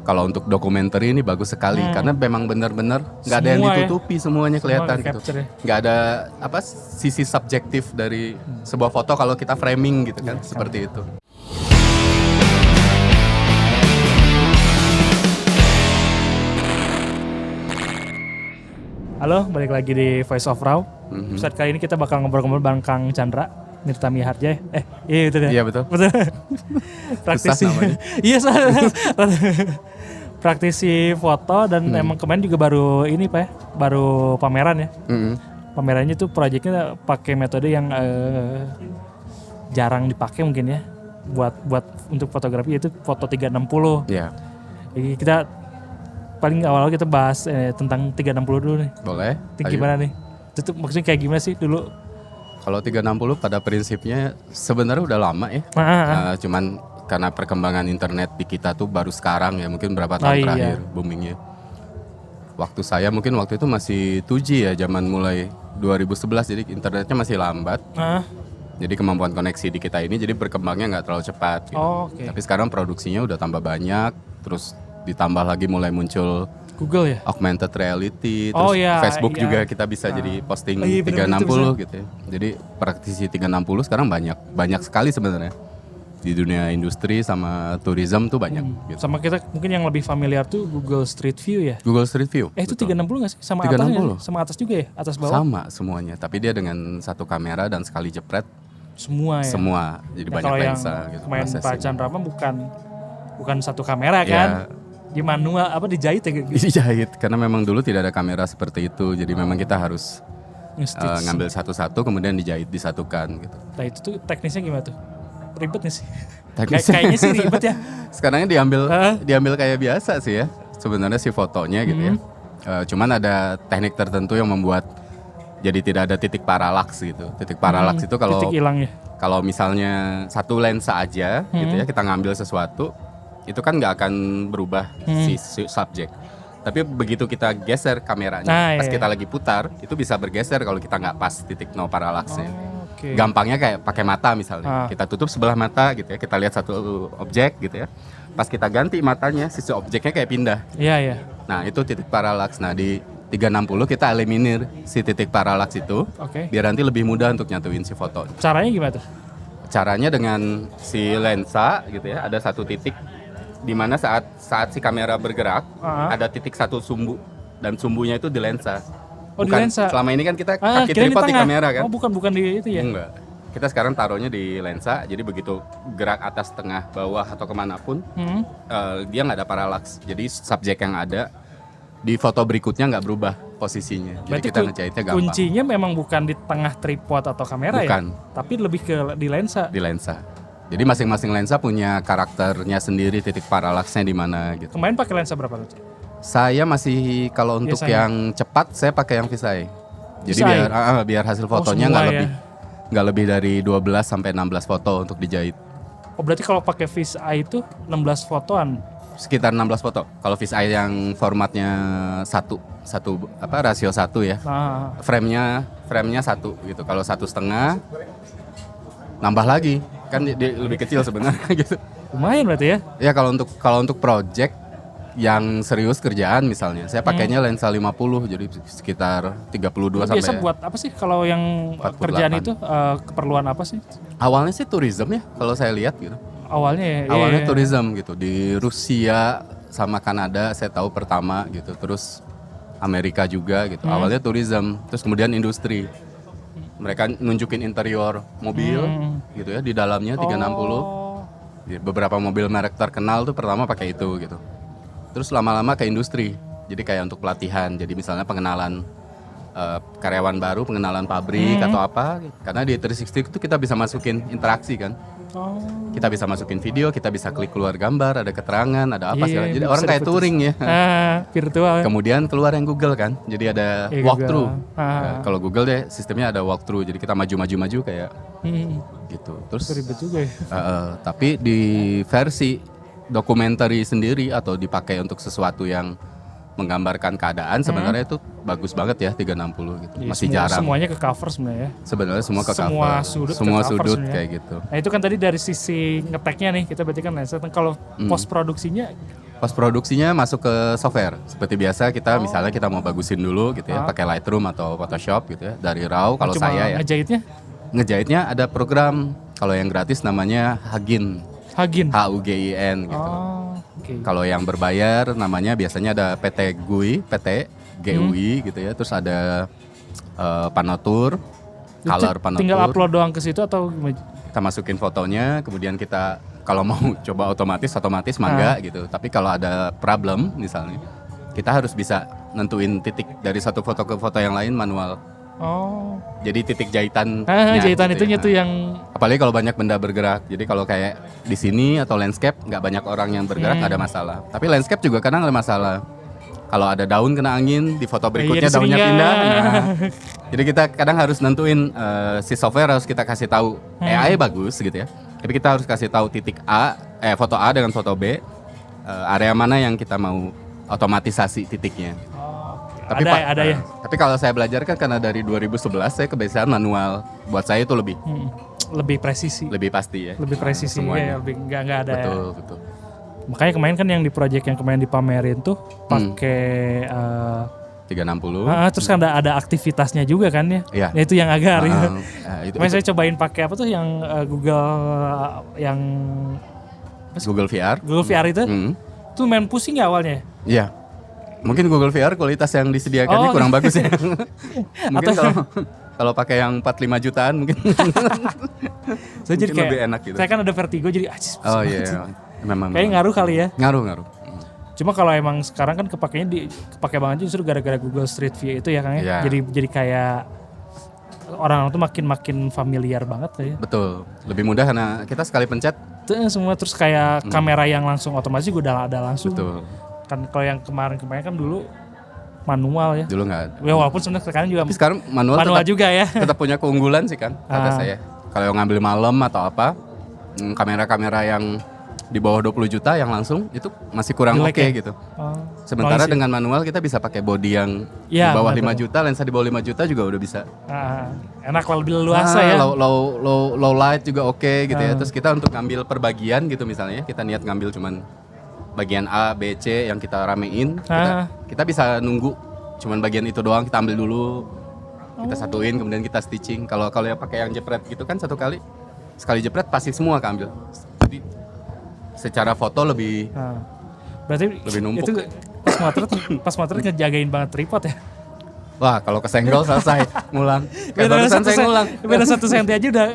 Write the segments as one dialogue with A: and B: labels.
A: Kalau untuk dokumenter ini bagus sekali karena memang benar-benar nggak ada yang
B: Semua ya.
A: ditutupi, semuanya kelihatan gitu.
B: capture ya.
A: Nggak ada sisi subjektif dari sebuah foto kalau kita framing gitu kan, seperti itu.
B: Halo, balik lagi di Voice of Raw. Episode kali ini kita bakal ngobrol-ngobrol bareng Kang Chandra Mirta Miharja. Iya itu deh.
A: Iya betul.
B: Praktisi.
A: namanya.
B: Iya salah. Praktisi foto dan emang kemarin juga baru ini Pak ya, baru pameran ya. Pamerannya tuh proyeknya pakai metode yang jarang dipakai mungkin ya. Buat untuk fotografi yaitu foto 360.
A: Iya.
B: Jadi kita paling awal kita bahas tentang 360 dulu nih.
A: Boleh.
B: Itu gimana nih? Itu maksudnya kayak gimana sih dulu?
A: Kalau 360 pada prinsipnya sebenarnya udah lama ya. Cuman karena perkembangan internet di kita tuh baru sekarang ya, mungkin berapa tahun terakhir boomingnya. Waktu itu masih 2G ya, zaman mulai 2011, jadi internetnya masih lambat. Jadi kemampuan koneksi di kita ini jadi berkembangnya nggak terlalu cepat gitu. Tapi sekarang produksinya udah tambah banyak, terus ditambah lagi mulai muncul
B: Google ya?
A: Augmented reality, terus Facebook juga kita bisa jadi posting 360 gitu ya. Jadi praktisi 360 sekarang banyak sekali sebenarnya. Di dunia industri sama tourism tuh banyak gitu.
B: Sama kita mungkin yang lebih familiar tuh Google Street View ya?
A: Google Street View.
B: Itu 360 nggak sih? Sama
A: 360.
B: atasnya? Sama atas juga ya? Atas bawah?
A: Sama semuanya, tapi dia dengan satu kamera dan sekali jepret
B: semua ya?
A: Semua, jadi banyak lensa gitu.
B: Kalau yang main Pak Chandra mah bukan satu kamera kan? Di manual dijahit ya gitu.
A: Dijahit karena memang dulu tidak ada kamera seperti itu, jadi memang kita harus ngambil satu-satu kemudian dijahit disatukan gitu.
B: Nah itu tuh teknisnya gimana tuh? Ribet nih sih?
A: Kayaknya
B: sih ribet ya.
A: Sekarangnya diambil kayak biasa sih ya sebenarnya si fotonya gitu ya. Cuman ada teknik tertentu yang membuat jadi tidak ada titik paralaks gitu. Titik paralaks itu
B: titik hilang ya.
A: Kalau misalnya satu lensa aja gitu ya, kita ngambil sesuatu itu kan nggak akan berubah si subjek. Tapi begitu kita geser kameranya, pas kita lagi putar, itu bisa bergeser kalau kita nggak pas titik no paralaksnya. Gampangnya kayak pakai mata misalnya, kita tutup sebelah mata gitu ya, kita lihat satu objek gitu ya. Pas kita ganti matanya, sisi objeknya kayak pindah.
B: Iya.
A: Nah itu titik paralaks. Nah di 360 kita eliminir si titik paralaks itu, biar nanti lebih mudah untuk nyatuin si foto.
B: Caranya gimana tuh?
A: Caranya dengan si lensa gitu ya, ada satu titik di mana saat si kamera bergerak ada titik satu sumbu dan sumbunya itu di lensa.
B: Di lensa.
A: Selama ini kan kita kaki tripod di kamera kan?
B: Bukan di itu ya?
A: Enggak. Kita sekarang taruhnya di lensa, jadi begitu gerak atas, tengah, bawah atau kemanapun dia nggak ada paralaks. Jadi subjek yang ada di foto berikutnya nggak berubah posisinya. Jadi
B: berarti
A: kita ngejahitnya gampang.
B: Kuncinya memang bukan di tengah tripod atau kamera
A: bukan.
B: Ya? Tapi lebih ke di lensa.
A: Di lensa. Jadi masing-masing lensa punya karakternya sendiri, titik paralaksnya di mana gitu.
B: Kemarin pakai lensa berapa tuh?
A: Saya masih kalau untuk yang cepat saya pakai yang fisheye. Jadi biar hasil fotonya nggak lebih dari 12 sampai 16 foto untuk dijahit.
B: Berarti kalau pakai fisheye itu 16 fotoan.
A: Sekitar 16 foto. Kalau fisheye yang formatnya satu rasio 1 ya. Frame-nya 1 gitu. Kalau 1,5 nambah lagi. Kan dia lebih kecil sebenarnya gitu.
B: Lumayan berarti ya?
A: Ya kalau untuk project yang serius kerjaan misalnya, saya pakainya lensa 50, jadi sekitar 32 sampai.
B: Biasa buat apa sih kalau yang
A: 48.
B: Kerjaan itu keperluan apa sih?
A: Awalnya sih tourism ya, kalau saya lihat gitu.
B: Awalnya
A: tourism gitu, di Rusia sama Kanada saya tahu pertama gitu, terus Amerika juga gitu. Awalnya tourism, terus kemudian industri. Mereka nunjukin interior mobil gitu ya, di dalamnya 360. Beberapa mobil merek terkenal tuh pertama pakai itu gitu. Terus lama-lama ke industri. Jadi kayak untuk pelatihan. Jadi misalnya pengenalan karyawan baru, pengenalan pabrik atau apa. Karena di 360 itu kita bisa masukin interaksi kan. Kita bisa masukin video, kita bisa klik keluar gambar, ada keterangan, ada apa segala. Jadi orang kayak touring ya.
B: Virtual.
A: Kemudian keluar yang Google kan. Jadi ada walkthrough. Kalau Google deh sistemnya ada walkthrough. Jadi kita maju kayak gitu. Terus
B: ribet juga ya.
A: Tapi di versi documentary sendiri atau dipakai untuk sesuatu yang menggambarkan keadaan sebenarnya itu bagus banget ya 360 gitu. Masih jarang.
B: Semuanya ke cover sebenarnya.
A: Sebenarnya semua ke cover. Semua sudut kayak gitu.
B: Nah itu kan tadi dari sisi ngeteknya nih kita berarti kan lensa. Kalau post produksinya
A: Pas produksinya masuk ke software. Seperti biasa kita misalnya kita mau bagusin dulu gitu ya, pakai Lightroom atau Photoshop gitu ya, dari RAW kalau
B: Cuma
A: saya ya.
B: ngejahitnya
A: Ngejahitnya ada program, kalau yang gratis namanya Hugin.
B: Hagin.
A: HUGIN gitu.
B: Oh, oke.
A: Kalau yang berbayar namanya biasanya ada PT GUI, PT GUI gitu ya. Terus ada Panotur, Color Panotur.
B: Tinggal upload doang ke situ atau gimana?
A: Kita masukin fotonya, kemudian kita kalau mau coba otomatis mangga gitu. Tapi kalau ada problem misalnya, kita harus bisa nentuin titik dari satu foto ke foto yang lain manual.
B: Oh.
A: Jadi titik jahitan.
B: Jahitan itunya tuh yang
A: Apalagi kalau banyak benda bergerak. Jadi kalau kayak di sini atau landscape nggak banyak orang yang bergerak nggak ada masalah. Tapi landscape juga kadang ada masalah. Kalau ada daun kena angin, di foto berikutnya daunnya pindah. Nah, jadi kita kadang harus nentuin si software harus kita kasih tahu AI bagus gitu ya. Tapi kita harus kasih tahu titik foto A dengan foto B, area mana yang kita mau otomatisasi titiknya. Tapi
B: ada ya.
A: Tapi kalau saya belajar kan karena dari 2011 saya kebiasaan manual. Buat saya itu lebih
B: presisi.
A: lebih pasti ya.
B: Lebih presisi
A: semuanya.
B: ya, lebih nggak ada.
A: Betul.
B: Makanya kemarin kan yang di project yang kemarin dipamerin tuh pakai
A: 360.
B: terus kan ada aktivitasnya juga kan ya.
A: Iya.
B: Nah, itu yang agak
A: Itu
B: kemarin saya cobain pakai apa tuh yang Google yang
A: Google VR.
B: Google VR itu. Tuh main pusing ya awalnya.
A: Iya. Mungkin Google VR kualitas yang disediakannya kurang bagus ya. Mungkin kalau pakai yang 45 jutaan mungkin.
B: Saya jadi kayak
A: lebih enak gitu.
B: Saya kan ada vertigo jadi
A: Oh iya. Memang.
B: Kayaknya ngaruh kali ya.
A: Ngaruh.
B: Cuma kalau emang sekarang kan kepake banget justru gara-gara Google Street View itu ya Kang ya.
A: Iya.
B: Jadi kayak orang tuh makin familiar banget ya.
A: Betul. Lebih mudah karena kita sekali pencet.
B: Tuh semua terus kayak kamera yang langsung otomatis juga udah ada langsung.
A: Betul.
B: Kan kalau yang kemarin kan dulu manual ya.
A: Dulu nggak ada.
B: Ya walaupun sebenarnya sekarang juga
A: Tapi sekarang manual tetap,
B: juga ya.
A: tetap punya keunggulan sih kan kata saya. Kalau ngambil malam atau apa, kamera-kamera yang di bawah 20 juta yang langsung itu masih kurang oke gitu. Sementara dengan manual kita bisa pakai body yang di bawah 5 juta, lensa di bawah 5 juta juga udah bisa.
B: Enak kalau lebih luasa ya.
A: Low light juga oke gitu ya. Terus kita untuk ngambil perbagian gitu misalnya, kita niat ngambil cuman bagian A, B, C yang kita ramein, kita bisa nunggu cuman bagian itu doang kita ambil dulu. Kita satuin kemudian kita stitching. Kalau yang pakai yang jepret gitu kan sekali jepret pasti semua keambil. Jadi secara foto lebih
B: berarti
A: lebih numpuk.
B: Itu pas motret ngejagain banget tripod ya.
A: Wah, kalau kesenggol selesai ngulang. Kayak barusan saya ngulang.
B: Beda 1 senti aja udah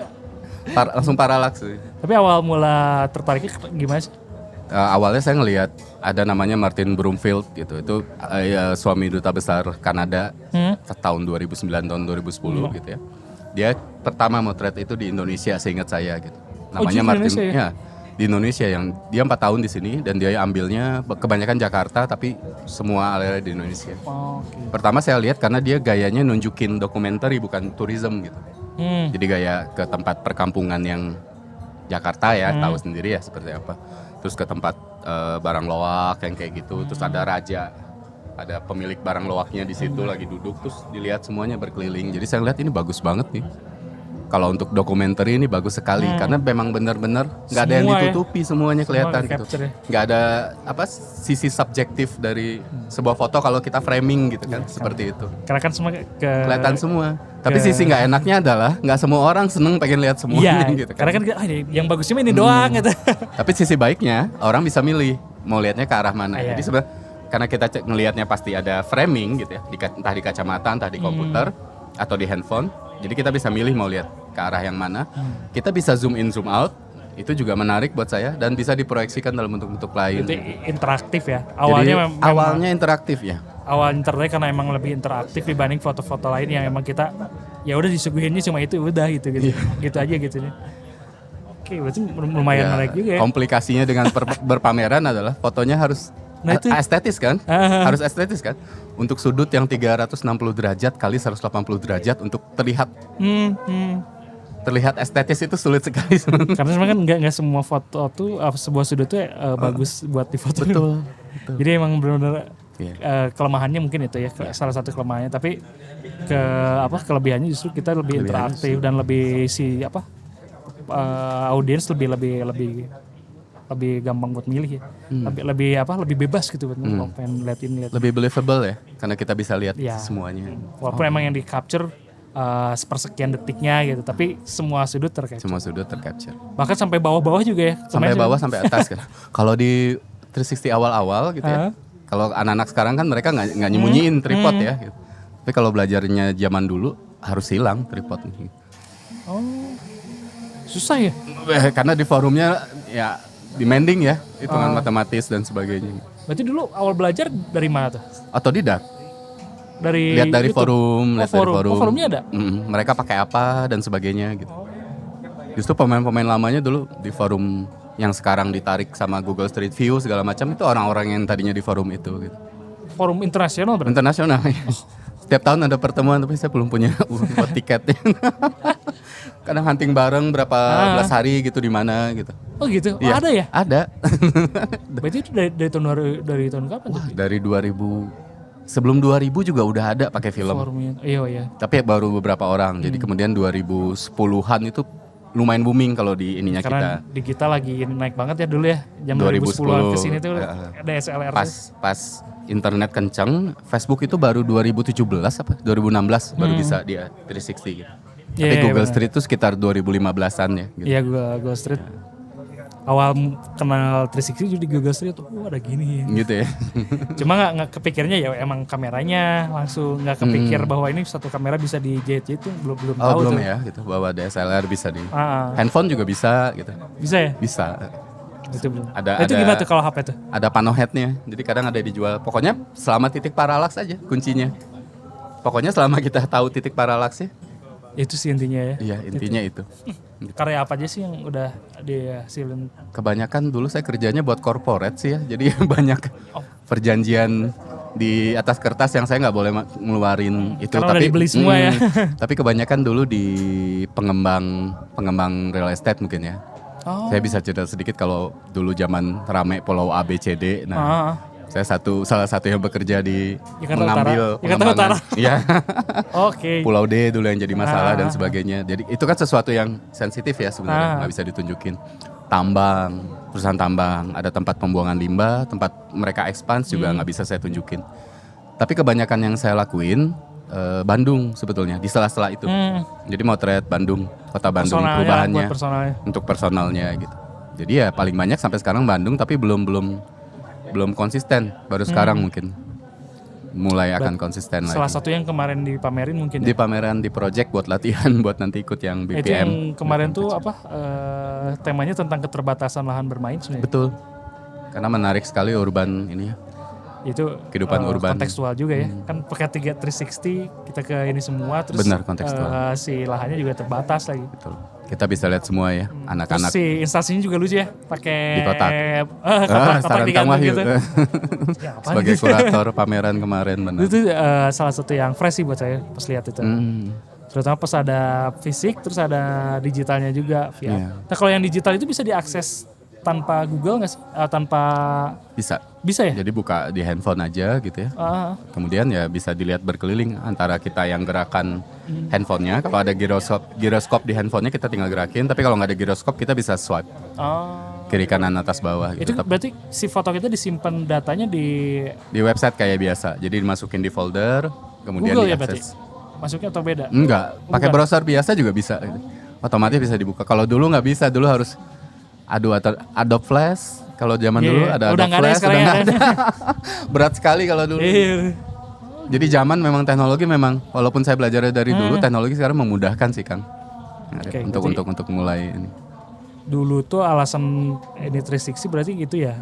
A: langsung paralaks.
B: Tapi awal mula tertariknya gimana sih?
A: Awalnya saya ngelihat ada namanya Martin Broomfield gitu. Itu suami duta besar Kanada tahun 2009 tahun 2010 gitu ya. Dia pertama motret itu di Indonesia seingat saya gitu. Namanya Martin ya? Di Indonesia yang dia 4 tahun di sini dan dia ambilnya kebanyakan Jakarta tapi semua area di Indonesia. Pertama saya lihat karena dia gayanya nunjukin dokumenter bukan tourism gitu. Jadi gaya ke tempat perkampungan yang Jakarta ya, tahu sendiri ya seperti apa. Terus ke tempat barang loak yang kayak gitu. Terus ada raja, ada pemilik barang loaknya di situ lagi duduk. Terus dilihat semuanya berkeliling. Jadi saya lihat ini bagus banget nih. Kalau untuk dokumenter ini bagus sekali karena memang benar-benar nggak ada yang ditutupi, semuanya kelihatan gitu. Nggak ada sisi subjektif dari sebuah foto kalau kita framing gitu kan, seperti itu.
B: Karena kan semua
A: kelihatan semua. Tapi sisi nggak enaknya adalah nggak semua orang seneng pengen lihat semuanya gitu kan.
B: Karena kan yang bagusnya ini doang gitu.
A: Tapi sisi baiknya orang bisa milih mau lihatnya ke arah mana. Jadi sebenarnya karena kita ngelihatnya pasti ada framing gitu ya, entah di kacamata, entah di komputer atau di handphone. Jadi kita bisa milih mau lihat ke arah yang mana. Kita bisa zoom in, zoom out. Itu juga menarik buat saya dan bisa diproyeksikan dalam bentuk-bentuk lain.
B: Itu interaktif ya.
A: Awalnya interaktif ya.
B: Awalnya tertarik karena emang lebih interaktif dibanding foto-foto lain yang emang kita ya udah disuguhinnya cuma itu udah gitu. Gitu aja gitu nih. Oke, berarti lumayan menarik juga ya.
A: Komplikasinya dengan berpameran adalah fotonya harus estetis kan? Harus estetis kan? Untuk sudut yang 360 derajat kali 180 derajat untuk terlihat terlihat estetis itu sulit sekali sebenarnya.
B: Karena sebenarnya kan nggak semua foto tuh sebuah sudut tuh bagus buat difoto. Betul. Jadi emang benar-benar kelemahannya mungkin itu ya salah satu kelemahannya. Tapi kelebihannya justru kita lebih interaktif dan lebih audiens lebih lebih gampang buat milih ya. Lebih bebas gitu buat mau pengen lihat.
A: Lebih believable ya, karena kita bisa lihat
B: Ya.
A: semuanya.
B: Walaupun emang yang di capture sepersekian detiknya gitu, tapi semua sudut tercapture.
A: Semua sudut tercapture.
B: Bahkan sampai bawah-bawah juga ya.
A: Sampai bawah sampai atas kan. Kalau di 360 awal-awal gitu ya. Kalau anak-anak sekarang kan mereka nggak nyembunyiin tripod ya. Gitu. Tapi kalau belajarnya zaman dulu harus hilang tripodnya.
B: Oh, susah ya?
A: Karena di forumnya ya demanding ya, hitungan matematis dan sebagainya.
B: Berarti dulu awal belajar dari mana tuh?
A: Otodidak.
B: Dari
A: Lihat dari
B: YouTube?
A: forum, lihat dari forum.
B: Oh, forumnya ada?
A: Mereka pakai apa dan sebagainya gitu. Justru pemain-pemain lamanya dulu di forum yang sekarang ditarik sama Google Street View segala macam itu orang-orang yang tadinya di forum itu gitu.
B: Forum internasional berarti?
A: Internasional. Setiap tahun ada pertemuan tapi saya belum punya uang buat tiketnya. Kadang hunting bareng berapa belas hari gitu di mana gitu.
B: Oh gitu?
A: Iya,
B: Ada ya?
A: Ada.
B: Berarti itu dari tahun kapan tuh?
A: Dari 2000 sebelum 2000 juga udah ada pakai film.
B: Forumnya. Iya.
A: Tapi baru beberapa orang. Jadi kemudian 2010-an itu lumayan booming kalau di ininya
B: Karena
A: kita.
B: digital lagi naik banget ya dulu ya. Jam
A: 2010
B: 2010-an kesini tuh ada SLR.
A: Pas internet kenceng, Facebook itu baru 2017 apa 2016 baru bisa dia 360 gitu. Tapi Google
B: bener.
A: Street itu sekitar 2015-an ya gitu.
B: Iya Google Street. Awal kenal 360 juga di Google Street tuh ada gini.
A: Gitu ya.
B: Cuma nggak kepikirnya ya emang kameranya langsung nggak kepikir bahwa ini satu kamera bisa dijahit itu belum tahu
A: belum
B: tuh.
A: ya gitu bahwa DSLR bisa di
B: Ah.
A: handphone juga bisa gitu.
B: Bisa ya?
A: Bisa.
B: Itu belum.
A: Ada
B: Itu gimana tuh kalau HP tuh?
A: Ada panoheadnya. Jadi kadang ada dijual. Pokoknya selama titik paralaks aja kuncinya. Pokoknya selama kita tahu titik paralaksnya.
B: Itu sih intinya ya.
A: Iya, intinya itu.
B: Karya apa aja sih yang udah dihasilin?
A: Kebanyakan dulu saya kerjanya buat corporate sih ya. Jadi banyak perjanjian di atas kertas yang saya nggak boleh ngeluarin itu.
B: Karena udah dibeli semua ya.
A: Tapi kebanyakan dulu di pengembang real estate mungkin ya.
B: Oh.
A: Saya bisa cerita sedikit kalau dulu zaman rame Pulau A, B, C, D. Nah, saya salah satu yang bekerja di
B: Jakarta
A: mengambil
B: Utara. Jakarta Utara.
A: Iya.
B: Oke.
A: Pulau D dulu yang jadi masalah dan sebagainya. Jadi itu kan sesuatu yang sensitif ya sebenarnya, nggak bisa ditunjukin. Tambang, perusahaan tambang, ada tempat pembuangan limbah, tempat mereka expand juga nggak bisa saya tunjukin. Tapi kebanyakan yang saya lakuin Bandung sebetulnya di sela-sela itu. Jadi motret Bandung, kota Bandung, perubahannya untuk personalnya gitu. Jadi ya paling banyak sampai sekarang Bandung, tapi belum konsisten. Baru sekarang mungkin mulai akan konsisten lagi.
B: Salah satu yang kemarin dipamerin mungkin
A: Di pameran di project buat latihan buat nanti ikut yang BPM.
B: Itu yang kemarin tuh apa temanya tentang keterbatasan lahan bermain sebenarnya.
A: Betul. Karena menarik sekali urban ini ya.
B: Itu
A: Kehidupan urban.
B: kontekstual juga ya. Kan pakai 360 kita ke ini semua terus
A: Benar, kontekstual.
B: Si lahannya juga terbatas lagi.
A: Betul. Kita bisa lihat semua ya,
B: Terus
A: anak-anak
B: si instasinya juga lucu ya, pakai
A: di kotak.
B: kotak
A: Saran Kang
B: digantung
A: Wahyu.
B: gitu. Ya, apaan
A: Sebagai
B: gitu?
A: kurator pameran kemarin benar.
B: Itu salah satu yang fresh sih buat saya pas lihat itu. Terutama pas ada fisik, terus ada digitalnya juga. VR.
A: Iya.
B: Nah kalau yang digital itu bisa diakses tanpa Google nggak sih? Tanpa bisa ya?
A: Jadi buka di handphone aja gitu ya. Kemudian ya bisa dilihat berkeliling antara kita yang gerakan handphonenya. Kalau ada giroskop di handphonenya kita tinggal gerakin. Tapi kalau nggak ada giroskop kita bisa swipe kiri kanan atas bawah.
B: Itu
A: Gitu.
B: berarti si foto kita disimpan datanya di
A: Website kayak biasa. Jadi dimasukin di folder, kemudian
B: Google ya berarti?
A: diakses.
B: Masuknya atau beda?
A: Enggak, pakai browser biasa juga bisa. Otomatis bisa dibuka. Kalau dulu nggak bisa, dulu harus Adobe Flash. Kalau zaman dulu ada
B: udah
A: Adobe
B: nggak ada
A: Flash,
B: sekarang
A: udah
B: ya.
A: nggak ada. Berat sekali kalau dulu.
B: Iya.
A: Jadi zaman memang teknologi memang, walaupun saya belajar dari dulu, teknologi sekarang memudahkan sih Kang.
B: Oke,
A: untuk mulai ini.
B: Dulu tuh alasan ini 360 berarti gitu ya,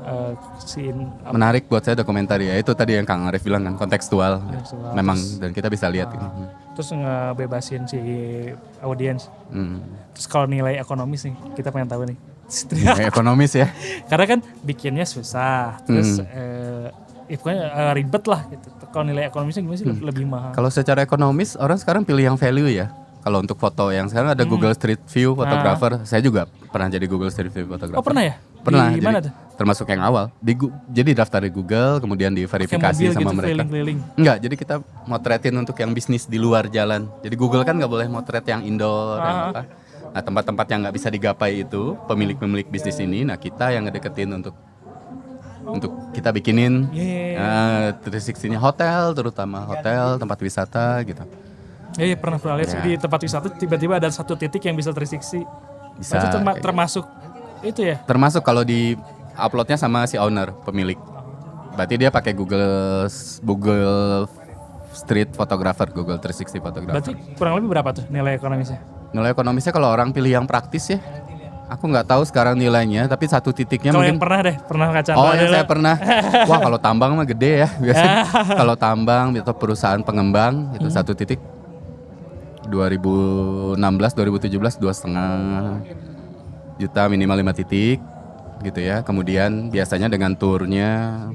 A: Menarik buat saya dokumenter ya. Itu tadi yang Kang Arif bilang kan, kontekstual.
B: Kontekstual.
A: Memang dan kita bisa lihat.
B: Terus ngebebasin si audiens. Terus kalau nilai ekonomis nih, kita pengen tahu nih.
A: Ekonomis ya.
B: Karena kan bikinnya susah, terus pokoknya ribet lah gitu. Kalau nilai ekonomisnya gimana sih lebih mahal?
A: Kalau secara ekonomis orang sekarang pilih yang value ya. Kalau untuk foto yang sekarang ada Google Street View Photographer, saya juga pernah jadi Google Street View Photographer.
B: Oh pernah ya?
A: Pernah.
B: Di mana tuh?
A: Termasuk yang awal. Jadi daftar di Google, kemudian diverifikasi
B: mobil
A: sama
B: gitu,
A: mereka.
B: keliling-keliling.
A: Enggak, jadi kita motretin untuk yang bisnis di luar jalan. Jadi Google kan nggak boleh motret yang indoor, yang apa. Nah tempat-tempat yang nggak bisa digapai itu pemilik-pemilik bisnis ini, nah kita yang ngedeketin untuk kita bikinin 360-nya hotel, terutama hotel, tempat wisata gitu.
B: Iya pernah lihat
A: Ya.
B: di tempat wisata tiba-tiba ada satu titik yang bisa 360.
A: Bisa.
B: Itu
A: kayak gitu.
B: termasuk itu ya.
A: Termasuk kalau di uploadnya sama si owner, pemilik. Berarti dia pakai Google Street Photographer, Google 360 Photographer.
B: Berarti kurang lebih berapa tuh nilai ekonomisnya?
A: Nilai ekonomisnya kalau orang pilih yang praktis ya, aku nggak tahu sekarang nilainya, tapi satu titiknya
B: Kalau
A: mungkin.
B: yang pernah Kak Chandra.
A: Oh yang
B: adalah-
A: saya pernah. Wah kalau tambang mah gede ya biasanya. Kalau tambang atau perusahaan pengembang itu satu titik 2016, 2017 2,5 juta minimal 5 titik gitu ya. Kemudian biasanya dengan turnya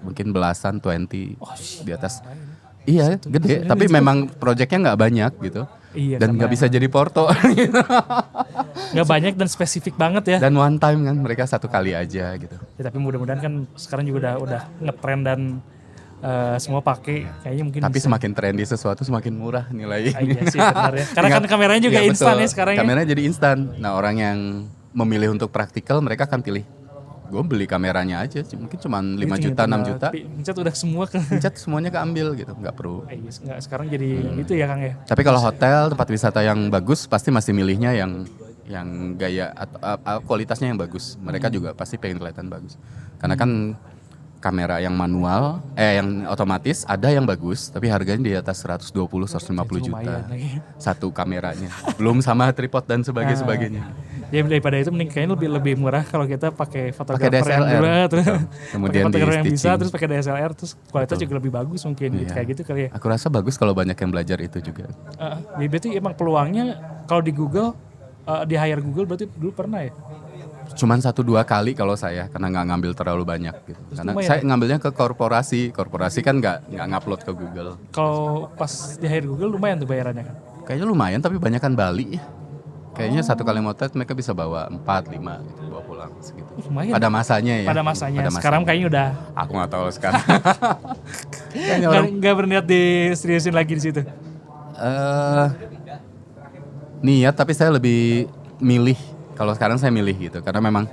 A: mungkin belasan 20 di atas. Iya gede, tapi memang proyeknya nggak banyak gitu.
B: Iya,
A: Dan nggak bisa jadi porto.
B: Nggak banyak dan spesifik banget ya.
A: Dan one time kan mereka satu kali aja gitu.
B: Ya, tapi mudah-mudahan kan sekarang juga udah ngetrend dan semua pakai kayaknya mungkin
A: Tapi
B: bisa.
A: semakin trendy sesuatu semakin murah nilainya.
B: Iya sih benar ya. Karena kan kameranya juga
A: Iya,
B: instan
A: betul.
B: ya sekarang ya.
A: Kameranya jadi instan. Nah orang yang memilih untuk praktikal mereka akan pilih. Gue beli kameranya aja, mungkin cuma 5 juta, 6 juta.
B: Pencet udah semua ke.
A: Pencet semuanya keambil gitu, nggak perlu.
B: Nggak, sekarang jadi gitu ya Kang ya.
A: Tapi kalau hotel, tempat wisata yang bagus pasti masih milihnya yang gaya atau kualitasnya yang bagus. Mereka juga pasti pengen kelihatan bagus. Karena kan kamera yang manual, yang otomatis ada yang bagus, tapi harganya di atas 120, 150
B: Itu
A: juta
B: lumayan lagi.
A: satu kameranya. Belum sama tripod dan sebagainya.
B: Ya daripada itu mending kayaknya lebih murah kalau kita pakai fotografer yang
A: DSLR.
B: dulu, terus
A: Kemudian
B: pakai fotografer yang bisa,
A: di-stitching.
B: terus pakai DSLR, terus kualitas juga lebih bagus mungkin gitu,
A: Iya.
B: kayak gitu kali ya.
A: Aku rasa bagus kalau banyak yang belajar itu juga.
B: Jadi berarti emang peluangnya kalau di Google, di hire Google berarti dulu pernah ya?
A: Cuman 1-2 kali kalau saya, karena nggak ngambil terlalu banyak gitu. Karena
B: lumayan
A: saya ngambilnya ke korporasi kan nggak ngupload ke Google.
B: Kalau pas di hire Google lumayan tuh bayarannya kan?
A: Kayaknya lumayan tapi banyak kan Bali ya. Kayaknya satu kali motret mereka bisa bawa 4-5 gitu, bawa pulang segitu.
B: Lumayan.
A: Pada masanya ya.
B: Pada masanya. Sekarang kayaknya udah
A: Aku nggak tahu sekarang. Kayaknya orang
B: nggak berniat diseriusin lagi di situ.
A: niat tapi saya lebih milih. Kalau sekarang saya milih gitu karena memang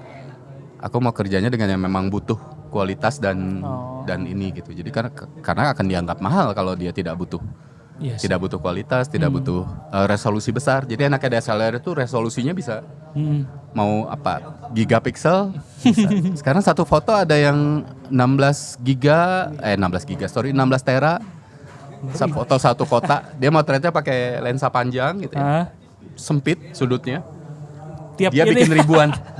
A: aku mau kerjanya dengan yang memang butuh kualitas dan ini gitu. Jadi karena akan dianggap mahal kalau dia tidak butuh.
B: Iya sih.
A: Tidak butuh kualitas, tidak butuh resolusi besar. Jadi enaknya DSLR itu resolusinya bisa mau apa gigapiksel bisa. Sekarang satu foto ada yang 16 tera. Foto satu kotak. Dia motretnya pakai lensa panjang gitu ya. Sempit sudutnya.
B: Tiap
A: Dia
B: ini.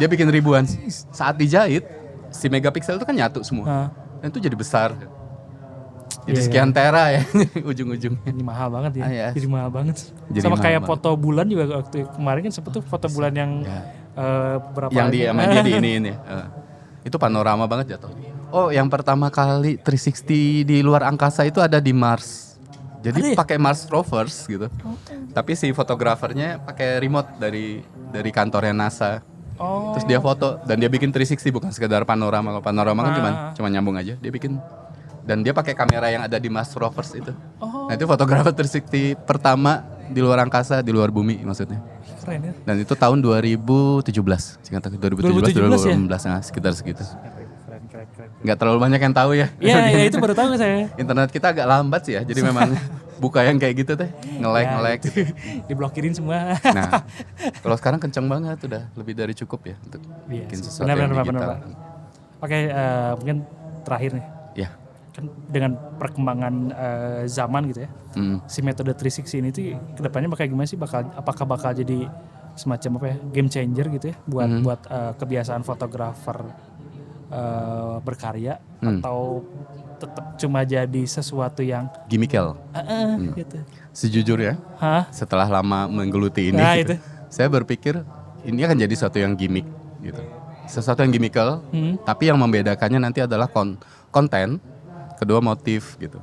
A: bikin ribuan. Saat dijahit si megapiksel itu kan nyatu semua. Dan itu jadi besar. Jadi
B: Iya,
A: sekian tera ya ujung-ujungnya.
B: Ini mahal banget ya.
A: Iya.
B: Jadi mahal banget.
A: Jadi
B: Sama
A: mahal
B: kayak
A: banget.
B: foto bulan juga waktu kemarin kan sempet tuh foto bulan yang berapa
A: Yang
B: hari.
A: sama dia di ini. Itu panorama banget jatuh. Oh, yang pertama kali 360 di luar angkasa itu ada di Mars. Jadi
B: Ada ya?
A: pakai Mars rovers gitu. Tapi si fotografernya pakai remote dari kantornya NASA.
B: Oh.
A: Terus dia foto dan dia bikin 360 bukan sekedar panorama. Kalau panorama kan cuma nyambung aja. Dia bikin dan dia pakai kamera yang ada di Mars rovers itu. Nah, itu fotografer 360 pertama di luar angkasa, di luar bumi maksudnya.
B: Keren ya.
A: Dan itu tahun 2017. Singkat aku 2017
B: 2017 ya?
A: 2018 nah, sekitar segitu.
B: Keren.
A: Nggak terlalu banyak yang tahu ya.
B: Iya, itu baru tahu saya.
A: Internet kita agak lambat sih ya. Jadi memang buka yang kayak gitu teh, nge-lag.
B: Gitu. Diblokirin semua.
A: Nah, kalau sekarang kenceng banget udah lebih dari cukup ya untuk bikin sesuatu yang digital.
B: Oke, mungkin terakhir nih.
A: Ya.
B: Kan dengan perkembangan zaman gitu ya. Si metode 360 ini tuh kedepannya bakal gimana sih? Apakah bakal jadi semacam apa ya? Game changer gitu ya buat kebiasaan fotografer berkarya atau tetap cuma jadi sesuatu yang
A: Gimmickal.
B: gitu.
A: Sejujurnya, setelah lama menggeluti ini,
B: Nah,
A: gitu,
B: itu.
A: saya berpikir ini akan jadi sesuatu yang gimmick gitu. Sesuatu yang gimmickal, tapi yang membedakannya nanti adalah konten, kedua motif gitu.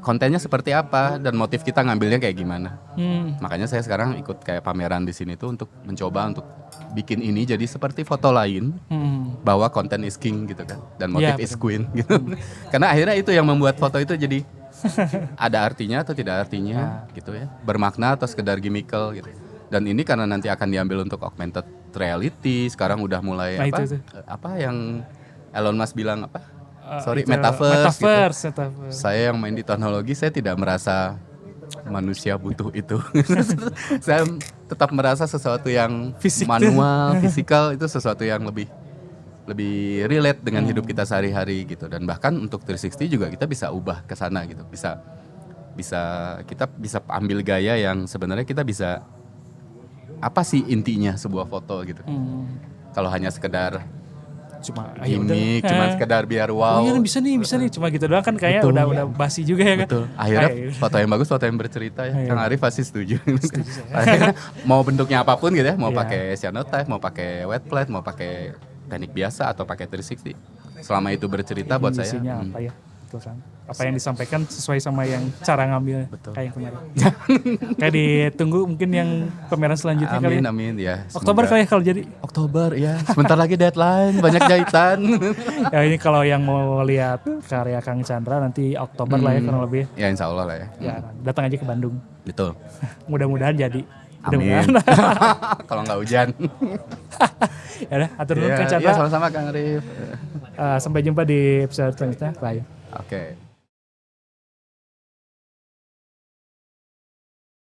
A: Kontennya seperti apa dan motif kita ngambilnya kayak gimana. Makanya saya sekarang ikut kayak pameran di sini tuh untuk mencoba untuk bikin ini jadi seperti foto lain, bahwa konten is king gitu kan dan motif
B: Ya,
A: is queen gitu. Karena akhirnya itu yang membuat foto itu jadi ada artinya atau tidak artinya gitu ya, bermakna atau sekedar gimmickal gitu. Dan ini karena nanti akan diambil untuk augmented reality, sekarang udah mulai
B: Nah,
A: apa?
B: itu.
A: Apa yang Elon Musk bilang apa?
B: Itu,
A: Metaverse gitu.
B: metaverse.
A: Saya yang main di teknologi, saya tidak merasa manusia butuh itu. Saya tetap merasa sesuatu yang
B: Fisik.
A: manual, fisikal itu sesuatu yang lebih relate dengan hidup kita sehari-hari gitu. Dan bahkan untuk 360 juga kita bisa ubah ke sana gitu. Kita bisa ambil gaya yang sebenarnya kita bisa, apa sih intinya sebuah foto gitu. Kalau hanya sekedar
B: Cuma
A: gimmick, cuma sekedar biar wow.
B: Oh iya bisa nih, cuma gitu doang kan kayaknya udah basi juga ya kan.
A: Betul. Akhirnya foto yang bagus, foto yang bercerita ya. Kang Arif pasti setuju. Mau bentuknya apapun gitu ya, mau pakai cyanotype, mau pakai wet plate, mau pakai teknik biasa atau pakai 360. Selama itu bercerita buat saya.
B: Isinya apa ya? Betul kan. Apa yang disampaikan sesuai sama yang cara ngambil kayak yang kemarin. Kayak ditunggu mungkin yang pameran selanjutnya kali ya.
A: Amin ya.
B: Oktober kali ya kalau jadi.
A: Oktober ya. Sebentar lagi deadline, banyak jahitan.
B: Ya ini kalau yang mau lihat karya Kang Chandra nanti Oktober lah ya kurang lebih.
A: Ya insya Allah lah ya.
B: Ya datang aja ke Bandung.
A: Betul.
B: Mudah-mudahan jadi.
A: Amin. Kalau nggak hujan.
B: Ya udah, atur dulu Kang
A: Ya
B: Chandra.
A: sama-sama Kang Arif.
B: Sampai jumpa di episode selanjutnya. Bye.
A: Oke.